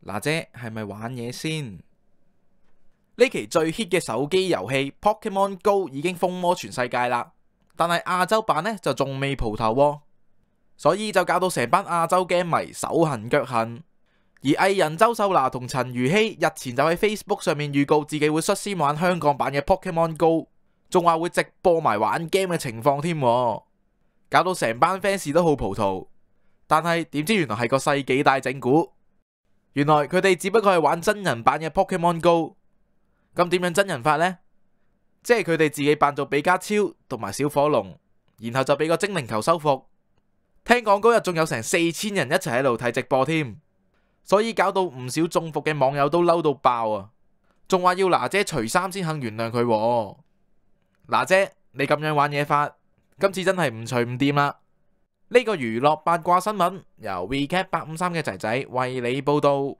嗱姐係咪玩嘢先？呢期最 hit 嘅手機遊戲 Pokemon Go 已經瘋魔全世界啦，但係亞洲版呢就仲未蒲頭喎，所以就搞到成班亞洲 game 迷手痕腳痕。而藝人周秀娜同陳如希日前就喺 Facebook 上面預告自己會率先玩香港版嘅 Pokemon Go， 仲話會直播埋玩 game 嘅情況添，搞到成班 fans 都好葡萄。但係點知原來係個世紀大整蠱，原來佢哋只不過係玩真人版嘅 Pokemon Go。咁點樣真人法呢？即係佢哋自己扮做比加超同埋小火龍，然後就俾個精靈球收服。聽講嗰日仲有成4000人一齊喺度睇直播添。所以搞到唔少中伏嘅網友都嬲到爆啊！仲話要娜姐除衫先肯原諒佢喎。娜姐，你咁樣玩嘢法，今次真係唔除唔掂啦！呢個娛樂八卦新聞由 VCat 853嘅仔仔為你報道。